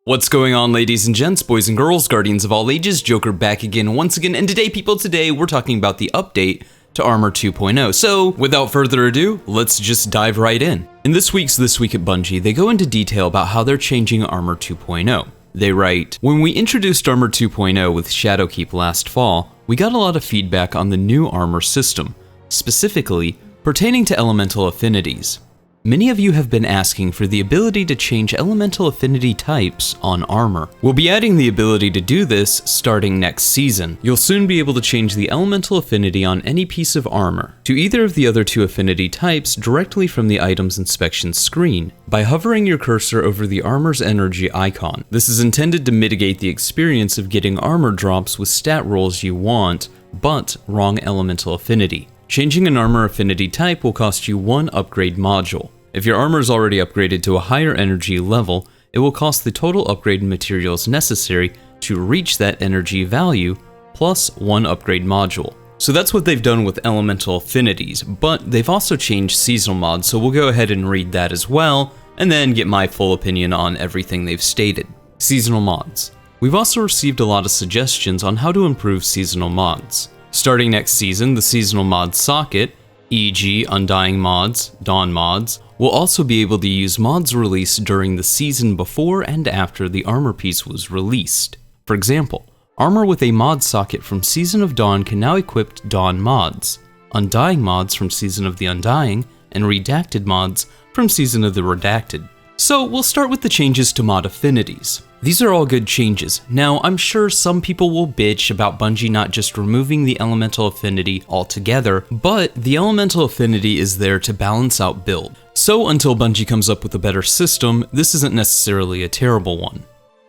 What's going on, ladies and gents, boys and girls, guardians of all ages, Joker back again once again, and today we're talking about the update to Armor 2.0. So, without further ado, let's just dive right in. In this week's This Week at Bungie, they go into detail about how they're changing Armor 2.0. They write, "When we introduced Armor 2.0 with Shadowkeep last fall, we got a lot of feedback on the new armor system, specifically pertaining to elemental affinities. Many of you have been asking for the ability to change elemental affinity types on armor. We'll be adding the ability to do this starting next season. You'll soon be able to change the elemental affinity on any piece of armor to either of the other two affinity types directly from the item's inspection screen by hovering your cursor over the armor's energy icon. This is intended to mitigate the experience of getting armor drops with stat rolls you want, but wrong elemental affinity. Changing an armor affinity type will cost you one upgrade module. If your armor is already upgraded to a higher energy level, it will cost the total upgrade materials necessary to reach that energy value, plus one upgrade module." So that's what they've done with elemental affinities, but they've also changed seasonal mods, so we'll go ahead and read that as well, and then get my full opinion on everything they've stated. Seasonal mods. We've also received a lot of suggestions on how to improve seasonal mods. Starting next season, the seasonal mod socket, e.g. Undying mods, Dawn mods, will also be able to use mods released during the season before and after the armor piece was released. For example, armor with a mod socket from Season of Dawn can now equip Dawn mods, Undying mods from Season of the Undying, and Redacted mods from Season of the Redacted. So we'll start with the changes to mod affinities. These are all good changes. Now, I'm sure some people will bitch about Bungie not just removing the elemental affinity altogether, but the elemental affinity is there to balance out build. So until Bungie comes up with a better system, this isn't necessarily a terrible one.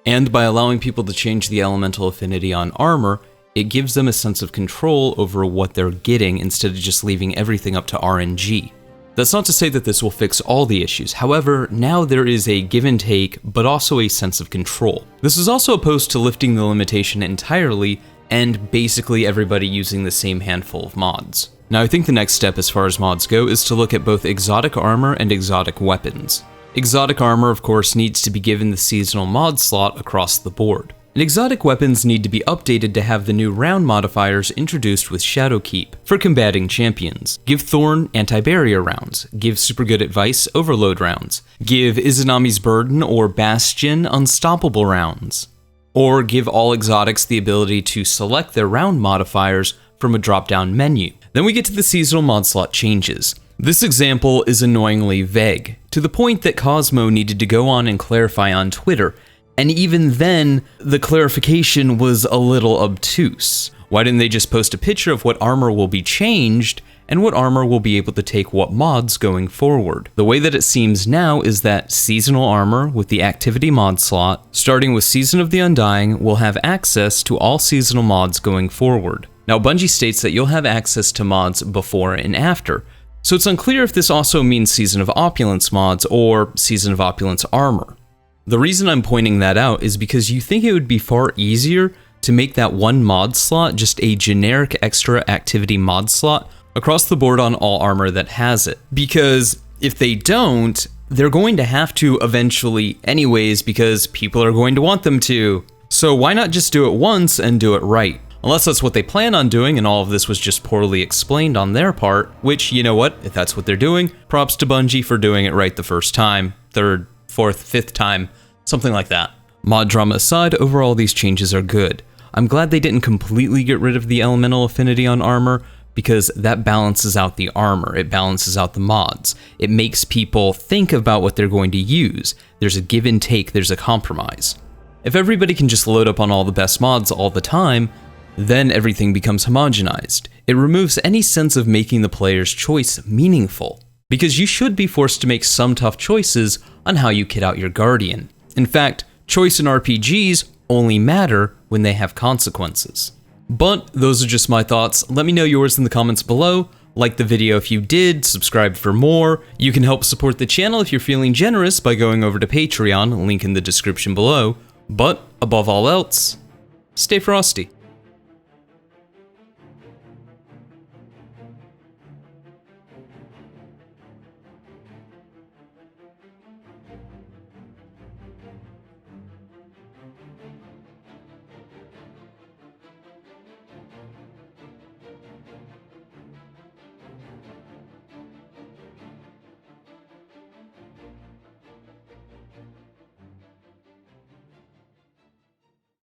And by allowing people to change the elemental affinity on armor, it gives them a sense of control over what they're getting instead of just leaving everything up to RNG. That's not to say that this will fix all the issues, however, now there is a give and take, but also a sense of control. This is also opposed to lifting the limitation entirely, and basically everybody using the same handful of mods. Now I think the next step as far as mods go is to look at both exotic armor and exotic weapons. Exotic armor, of course, needs to be given the seasonal mod slot across the board. And exotic weapons need to be updated to have the new round modifiers introduced with Shadowkeep for combating champions. Give Thorn anti-barrier rounds, give Super Good Advice overload rounds, give Izanami's Burden or Bastion unstoppable rounds, or give all exotics the ability to select their round modifiers from a drop-down menu. Then we get to the seasonal mod slot changes. This example is annoyingly vague, to the point that Cosmo needed to go on and clarify on Twitter. And even then, the clarification was a little obtuse. Why didn't they just post a picture of what armor will be changed, and what armor will be able to take what mods going forward? The way that it seems now is that seasonal armor with the activity mod slot, starting with Season of the Undying, will have access to all seasonal mods going forward. Now Bungie states that you'll have access to mods before and after, so it's unclear if this also means Season of Opulence mods or Season of Opulence armor. The reason I'm pointing that out is because you think it would be far easier to make that one mod slot just a generic extra activity mod slot across the board on all armor that has it. Because if they don't, they're going to have to eventually anyways because people are going to want them to. So why not just do it once and do it right? Unless that's what they plan on doing and all of this was just poorly explained on their part, which, you know what, if that's what they're doing, props to Bungie for doing it right the first time, third, fourth, fifth time, something like that. Mod drama aside, overall these changes are good. I'm glad they didn't completely get rid of the elemental affinity on armor, because that balances out the armor, it balances out the mods. It makes people think about what they're going to use. There's a give and take, there's a compromise. If everybody can just load up on all the best mods all the time, then everything becomes homogenized. It removes any sense of making the player's choice meaningful, because you should be forced to make some tough choices on how you kit out your Guardian. In fact, choice in RPGs only matter when they have consequences. But those are just my thoughts. Let me know yours in the comments below. Like the video if you did, subscribe for more. You can help support the channel if you're feeling generous by going over to Patreon, link in the description below. But above all else, stay frosty.